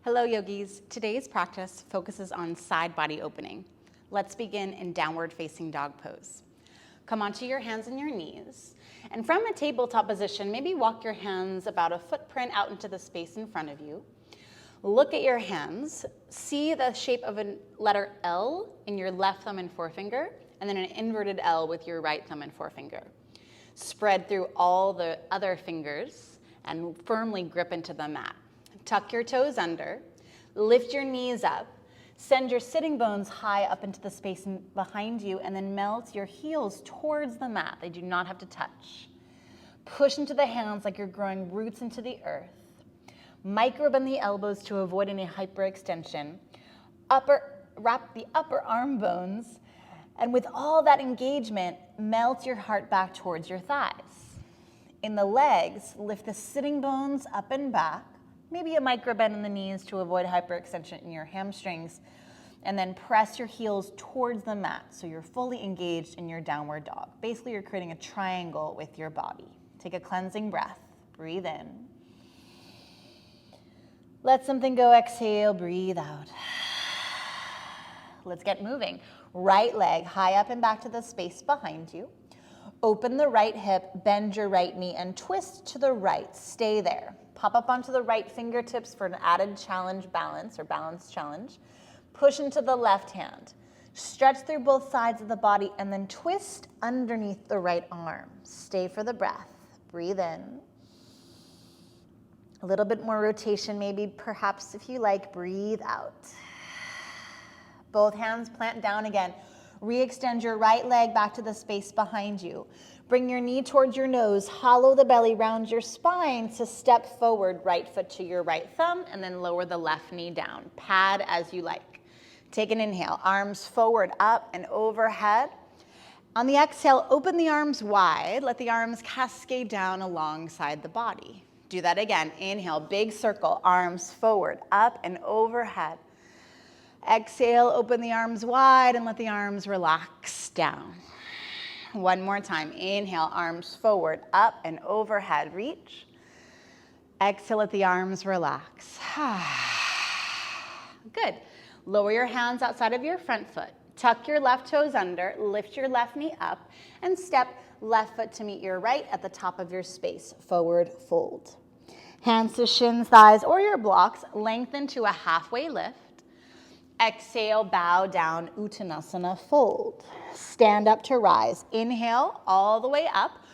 Hello yogis, today's practice focuses on side body opening. Let's begin in downward facing dog pose. Come onto your hands and your knees, and from a tabletop position, maybe walk your hands about a footprint out into the space in front of you. Look at your hands, see the shape of a letter L in your left thumb and forefinger, and then an inverted L with your right thumb and forefinger. Spread through all the other fingers and firmly grip into the mat. Tuck your toes under, lift your knees up, send your sitting bones high up into the space behind you, and then melt your heels towards the mat. They do not have to touch. Push into the hands like you're growing roots into the earth. Micro bend the elbows to avoid any hyperextension. Wrap the upper arm bones, and with all that engagement, melt your heart back towards your thighs. In the legs, lift the sitting bones up and back. Maybe a micro bend in the knees to avoid hyperextension in your hamstrings, and then press your heels towards the mat so you're fully engaged in your downward dog. Basically, you're creating a triangle with your body. Take a cleansing breath. Breathe in. Let something go. Exhale. Breathe out. Let's get moving. Right leg high up and back to the space behind you. Open the right hip, bend your right knee, and twist to the right. Stay there. Pop up onto the right fingertips for an added challenge balance or balance challenge. Push into the left hand. Stretch through both sides of the body and then twist underneath the right arm. Stay for the breath. Breathe in. A little bit more rotation, maybe perhaps if you like, breathe out. Both hands plant down again. Re-extend your right leg back to the space behind you. Bring your knee towards your nose, hollow the belly, round your spine to step forward, right foot to your right thumb, and then lower the left knee down. Pad as you like. Take an inhale, arms forward, up and overhead. On the exhale, open the arms wide. Let the arms cascade down alongside the body. Do that again. Inhale, big circle, arms forward, up and overhead. Exhale, open the arms wide and let the arms relax down. One more time. Inhale, arms forward, up and overhead. Reach. Exhale, let the arms relax. Good. Lower your hands outside of your front foot. Tuck your left toes under, lift your left knee up, and step left foot to meet your right at the top of your space. Forward fold. Hands to shins, thighs, or your blocks. Lengthen to a halfway lift. Exhale, bow down, Uttanasana, fold. Stand up to rise. Inhale all the way up,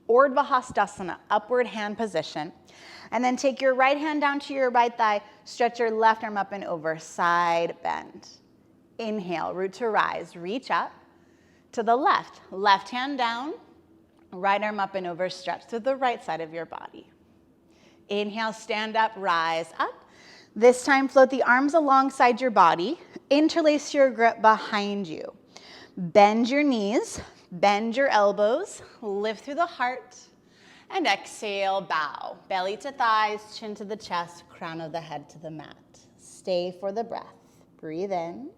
Urdhva Hastasana, upward hand position. And then take your right hand down to your right thigh, stretch your left arm up and over, side bend. Inhale, root to rise, reach up to the left. Left hand down, right arm up and over, stretch to the right side of your body. Inhale, stand up, rise up. This time, float the arms alongside your body. Interlace your grip behind you. Bend your knees, bend your elbows, lift through the heart, and exhale, bow. Belly to thighs, chin to the chest, crown of the head to the mat. Stay for the breath. Breathe in.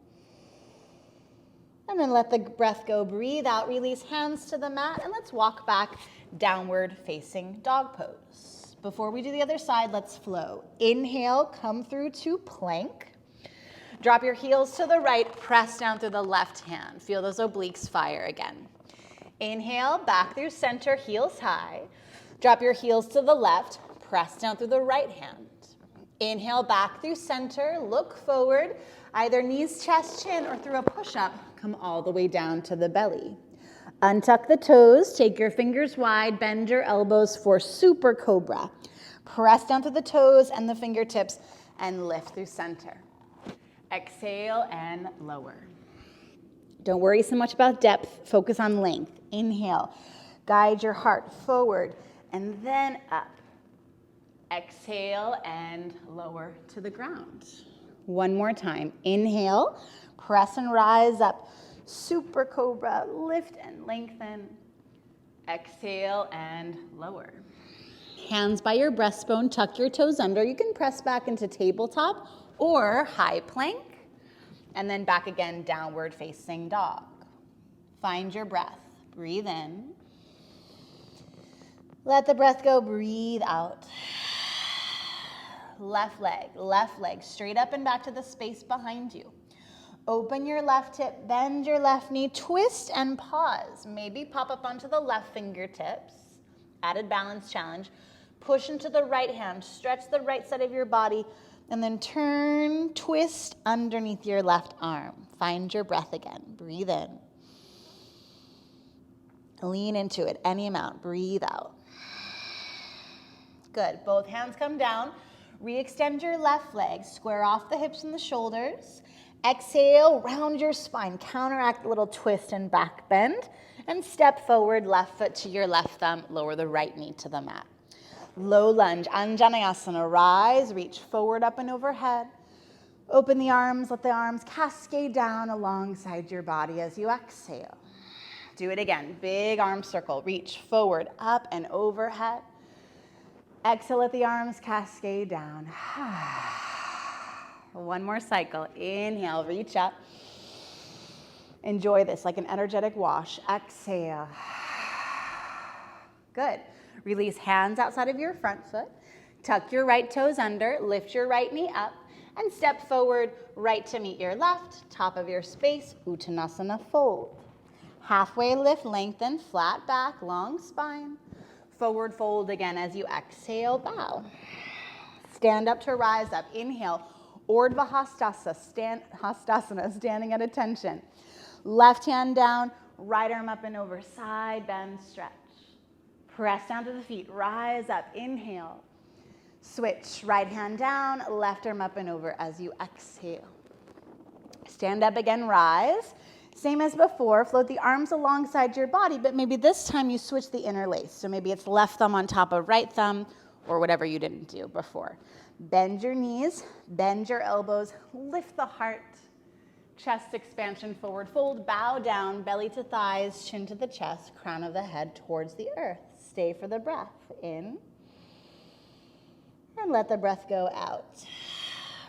And then let the breath go. Breathe out, release hands to the mat, and let's walk back downward facing dog pose. Before we do the other side, let's flow. Inhale, come through to plank. Drop your heels to the right, press down through the left hand. Feel those obliques fire again. Inhale, back through center, heels high. Drop your heels to the left, press down through the right hand. Inhale, back through center, look forward, either knees, chest, chin, or through a push-up, come all the way down to the belly. Untuck the toes, take your fingers wide, bend your elbows for super cobra. Press down to the toes and the fingertips and lift through center. Exhale and lower. Don't worry so much about depth, focus on length. Inhale, guide your heart forward and then up. Exhale and lower to the ground. One more time. Inhale, press and rise up. Super cobra, lift and lengthen. Exhale and lower. Hands by your breastbone, tuck your toes under. You can press back into tabletop or high plank. And then back again, downward facing dog. Find your breath. Breathe in. Let the breath go. Breathe out. left leg, straight up and back to the space behind you. Open your left hip, bend your left knee, twist and pause. Maybe pop up onto the left fingertips. Added balance challenge. Push into the right hand, stretch the right side of your body, and then turn, twist underneath your left arm. Find your breath again. Breathe in. Lean into it, any amount. Breathe out. Good. Both hands come down. Re-extend your left leg. Square off the hips and the shoulders. Exhale, round your spine. Counteract the little twist and back bend. And step forward, left foot to your left thumb. Lower the right knee to the mat. Low lunge, Anjaneyasana. Rise, reach forward, up and overhead. Open the arms, let the arms cascade down alongside your body as you exhale. Do it again. Big arm circle. Reach forward, up and overhead. Exhale, let the arms cascade down. One more cycle. Inhale, reach up. Enjoy this like an energetic wash. Exhale. Good. Release hands outside of your front foot. Tuck your right toes under. Lift your right knee up. And step forward, right to meet your left. Top of your space, Uttanasana fold. Halfway lift, lengthen, flat back, long spine. Forward fold again as you exhale, bow. Stand up to rise up. Inhale, Urdhva Hastasana, standing at attention. Left hand down, right arm up and over, side bend, stretch. Press down to the feet, rise up, inhale. Switch, right hand down, left arm up and over as you exhale. Stand up again, rise. Same as before, float the arms alongside your body, but maybe this time you switch the interlace. So maybe it's left thumb on top of right thumb or whatever you didn't do before. Bend your knees, bend your elbows, lift the heart, chest expansion, forward fold, bow down, belly to thighs, chin to the chest, crown of the head towards the earth. Stay for the breath. In, and let the breath go out.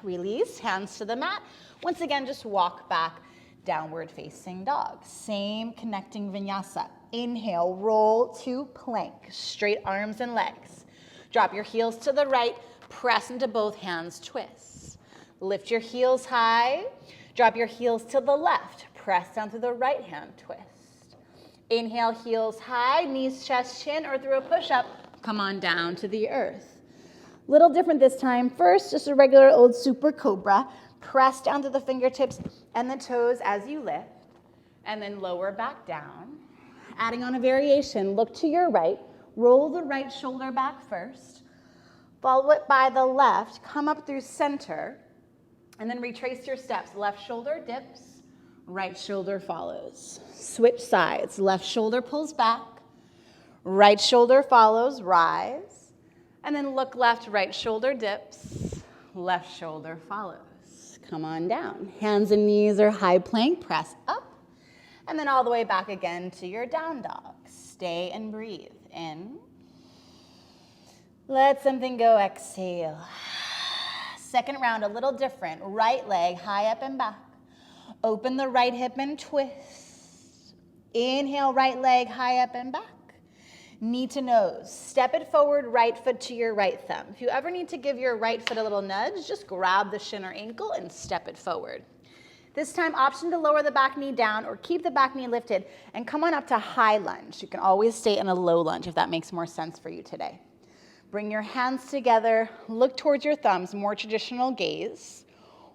Release, hands to the mat. Once again, just walk back. Downward facing dog. Same connecting vinyasa. Inhale, roll to plank. Straight arms and legs. Drop your heels to the right. Press into both hands, twist. Lift your heels high. Drop your heels to the left. Press down to the right hand, twist. Inhale, heels high, knees, chest, chin, or through a push-up, come on down to the earth. Little different this time. First, just a regular old super cobra. Press down to the fingertips and the toes as you lift, and then lower back down. Adding on a variation, look to your right, roll the right shoulder back first, follow it by the left, come up through center, and then retrace your steps. Left shoulder dips, right shoulder follows. Switch sides, left shoulder pulls back, right shoulder follows, rise, and then look left, right shoulder dips, left shoulder follows. Come on down. Hands and knees are high plank, press up, and then all the way back again to your down dog. Stay and breathe. In. Let something go, exhale. Second round, a little different. Right leg high up and back. Open the right hip and twist. Inhale, right leg high up and back. Knee to nose. Step it forward, right foot to your right thumb. If you ever need to give your right foot a little nudge, just grab the shin or ankle and step it forward. This time, option to lower the back knee down or keep the back knee lifted and come on up to high lunge. You can always stay in a low lunge if that makes more sense for you today. Bring your hands together, look towards your thumbs, more traditional gaze,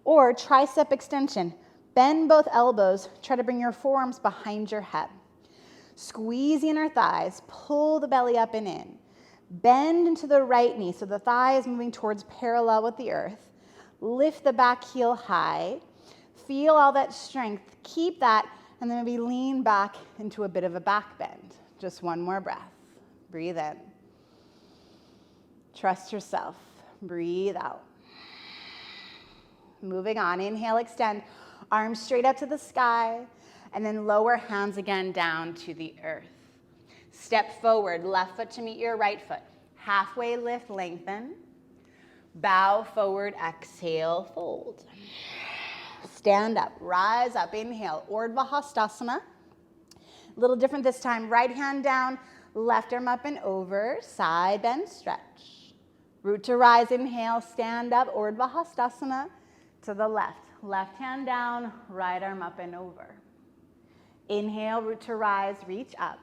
or tricep extension. Bend both elbows, try to bring your forearms behind your head. Squeeze the inner thighs, pull the belly up and in. Bend into the right knee so the thigh is moving towards parallel with the earth. Lift the back heel high. Feel all that strength. Keep that, and then maybe lean back into a bit of a back bend. Just one more breath. Breathe in. Trust yourself. Breathe out. Moving on. Inhale, extend. Arms straight up to the sky. And then lower hands again down to the earth. Step forward, left foot to meet your right foot. Halfway lift, lengthen. Bow forward, exhale, fold. Stand up, rise up, inhale, Urdhva Hastasana. A little different this time. Right hand down, left arm up and over, side bend, stretch. Root to rise, inhale, stand up, Urdhva Hastasana to the left. Left hand down, right arm up and over. Inhale, root to rise, reach up.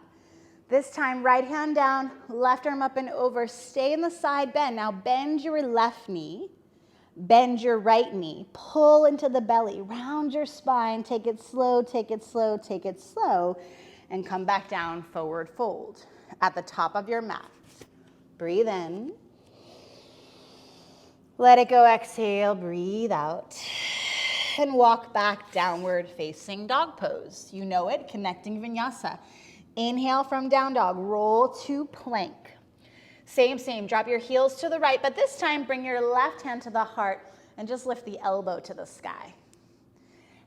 This time, right hand down, left arm up and over. Stay in the side bend. Now bend your left knee, bend your right knee. Pull into the belly, round your spine. Take it slow, take it slow, take it slow. And come back down, forward fold. At the top of your mat. Breathe in. Let it go, exhale, breathe out. And walk back, downward facing dog pose. You know it, connecting vinyasa. Inhale from down dog, roll to plank. Same, drop your heels to the right, but this time bring your left hand to the heart and just lift the elbow to the sky.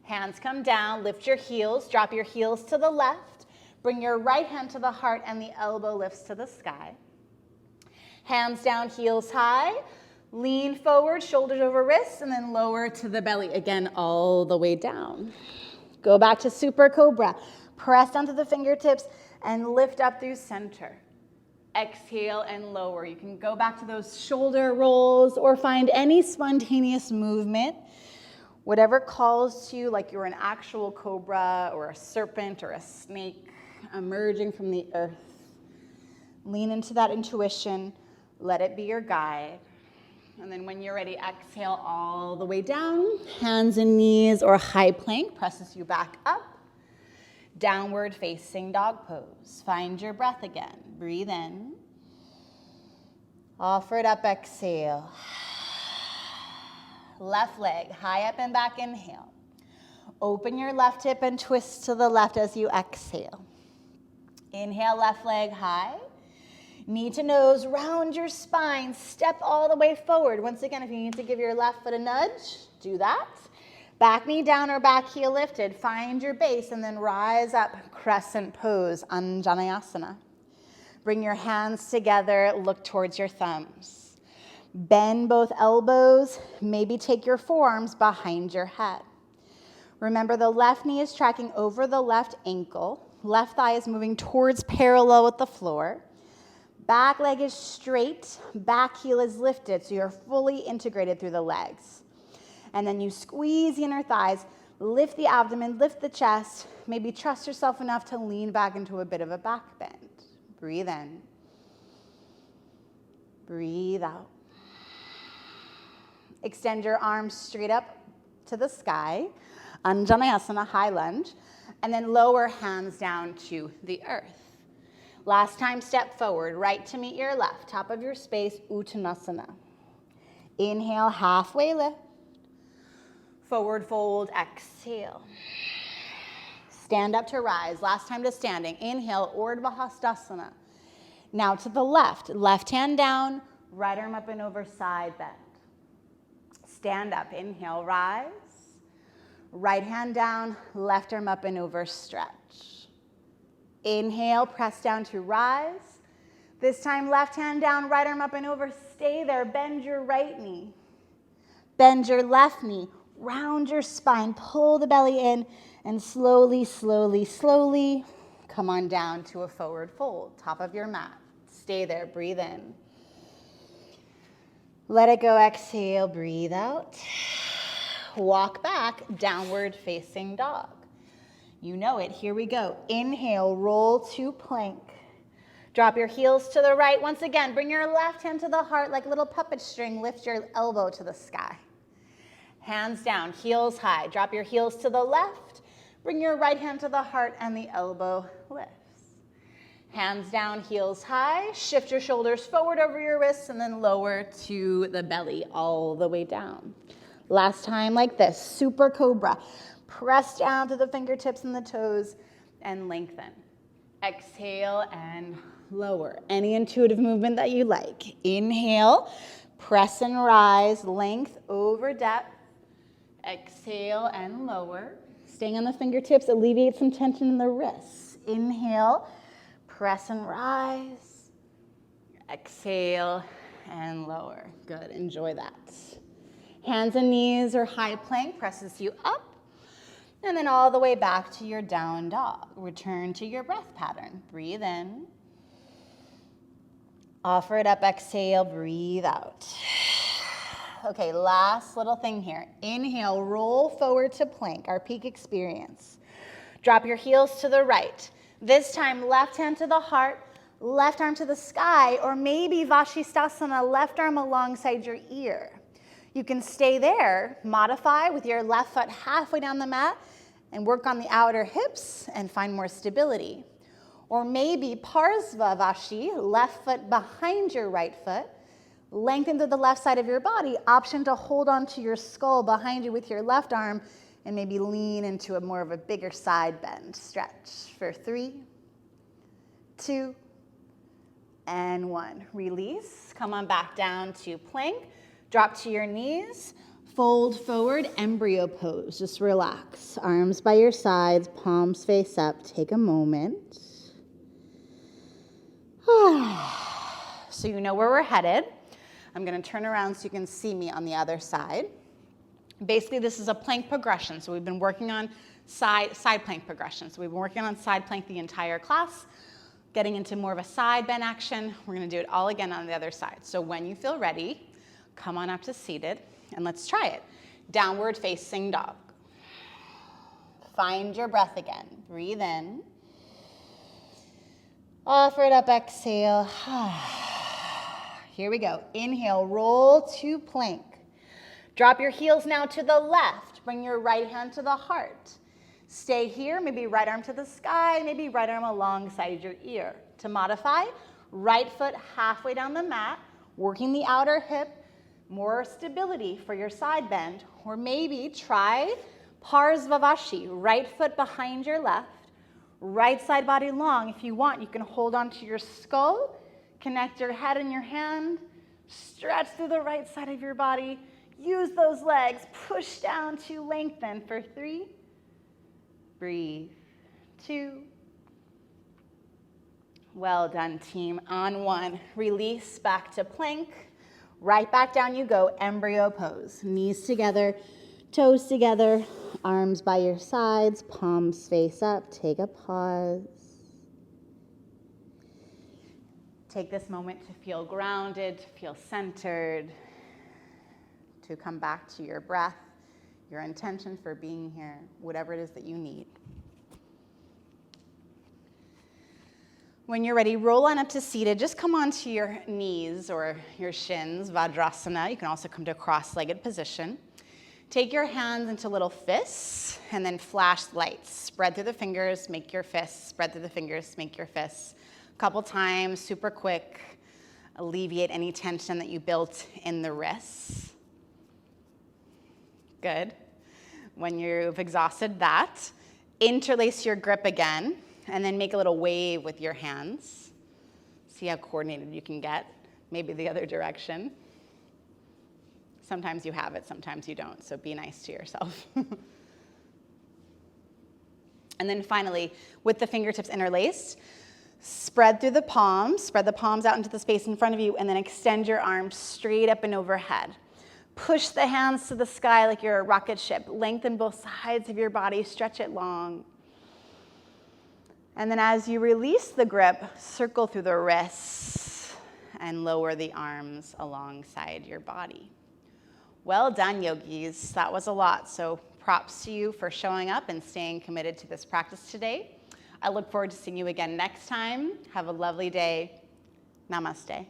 Hands come down, lift your heels, drop your heels to the left, bring your right hand to the heart and the elbow lifts to the sky. Hands down, heels high. Lean forward, shoulders over wrists, and then lower to the belly. Again, all the way down. Go back to Super Cobra. Press down to the fingertips and lift up through center. Exhale and lower. You can go back to those shoulder rolls or find any spontaneous movement. Whatever calls to you, like you're an actual cobra or a serpent or a snake emerging from the earth. Lean into that intuition. Let it be your guide. And then when you're ready, exhale all the way down. Hands and knees or high plank presses you back up. Downward facing dog pose. Find your breath again. Breathe in. Offer it up, exhale. Left leg, high up and back, inhale. Open your left hip and twist to the left as you exhale. Inhale, left leg high. Knee to nose, round your spine, step all the way forward. Once again, if you need to give your left foot a nudge, do that. Back knee down or back heel lifted. Find your base and then rise up, crescent pose, Anjaneyasana. Bring your hands together, look towards your thumbs. Bend both elbows, maybe take your forearms behind your head. Remember the left knee is tracking over the left ankle. Left thigh is moving towards parallel with the floor. Back leg is straight, back heel is lifted, so you're fully integrated through the legs. And then you squeeze the inner thighs, lift the abdomen, lift the chest, maybe trust yourself enough to lean back into a bit of a back bend. Breathe in. Breathe out. Extend your arms straight up to the sky, Anjaneyasana, high lunge, and then lower hands down to the earth. Last time, step forward, right to meet your left, top of your space, Uttanasana. Inhale, halfway lift. Forward fold, exhale. Stand up to rise. Last time to standing. Inhale, Urdhva Hastasana. Now to the left hand down, right arm up and over, side bend. Stand up, inhale, rise. Right hand down, left arm up and over, stretch. Inhale, press down to rise. This time, left hand down, right arm up and over. Stay there. Bend your right knee. Bend your left knee. Round your spine. Pull the belly in. And slowly, slowly, slowly, come on down to a forward fold. Top of your mat. Stay there. Breathe in. Let it go. Exhale. Breathe out. Walk back. Downward facing dog. You know it. Here we go. Inhale, roll to plank. Drop your heels to the right. Once again, bring your left hand to the heart like a little puppet string. Lift your elbow to the sky. Hands down, heels high. Drop your heels to the left. Bring your right hand to the heart and the elbow lifts. Hands down, heels high. Shift your shoulders forward over your wrists and then lower to the belly all the way down. Last time like this, Super Cobra. Press down to the fingertips and the toes and lengthen. Exhale and lower. Any intuitive movement that you like. Inhale, press and rise, length over depth. Exhale and lower. Staying on the fingertips, alleviate some tension in the wrists. Inhale, press and rise. Exhale and lower. Good, enjoy that. Hands and knees or high plank presses you up. And then all the way back to your down dog. Return to your breath pattern. Breathe in. Offer it up, exhale, breathe out. Okay, last little thing here. Inhale, roll forward to plank, our peak experience. Drop your heels to the right. This time, left hand to the heart, left arm to the sky, or maybe Vashisthasana, left arm alongside your ear. You can stay there, modify with your left foot halfway down the mat, and work on the outer hips and find more stability. Or maybe Parsvavashi, left foot behind your right foot, lengthen to the left side of your body, option to hold onto your skull behind you with your left arm and maybe lean into more of a bigger side bend. Stretch for 3, 2, and 1. Release, come on back down to plank, drop to your knees, fold forward, embryo pose. Just relax, arms by your sides, palms face up, take a moment. So you know where we're headed. I'm going to turn around so you can see me on the other side. Basically, this is a plank progression. So we've been working on side plank progression. So we've been working on side plank the entire class, getting into more of a side bend action. We're going to do it all again on the other side. So when you feel ready, come on up to seated, and let's try it. Downward facing dog. Find your breath again. Breathe in. Offer it up, exhale. Here we go. Inhale, roll to plank. Drop your heels now to the left. Bring your right hand to the heart. Stay here, maybe right arm to the sky, maybe right arm alongside your ear. To modify, right foot halfway down the mat, working the outer hip, more stability for your side bend. Or maybe try Parsvavashi, right foot behind your left, right side body long. If you want, you can hold onto your skull, connect your head and your hand, stretch through the right side of your body, use those legs, push down to lengthen for 3, breathe, 2. Well done, team. On 1, release back to plank, right back down you go, embryo pose. Knees together, toes together, arms by your sides, palms face up. Take a pause. Take this moment to feel grounded, to feel centered, to come back to your breath, your intention for being here, whatever it is that you need. When you're ready, roll on up to seated. Just come onto your knees or your shins, Vajrasana. You can also come to a cross-legged position. Take your hands into little fists and then flash lights. Spread through the fingers, make your fists. Spread through the fingers, make your fists. A couple times, super quick. Alleviate any tension that you built in the wrists. Good. When you've exhausted that, interlace your grip again and then make a little wave with your hands. See how coordinated you can get. Maybe the other direction. Sometimes you have it, sometimes you don't, so be nice to yourself. And then finally, with the fingertips interlaced, spread through the palms, spread the palms out into the space in front of you, and then extend your arms straight up and overhead. Push the hands to the sky like you're a rocket ship. Lengthen both sides of your body, stretch it long. And then as you release the grip, circle through the wrists and lower the arms alongside your body. Well done, yogis. That was a lot. So props to you for showing up and staying committed to this practice today. I look forward to seeing you again next time. Have a lovely day. Namaste.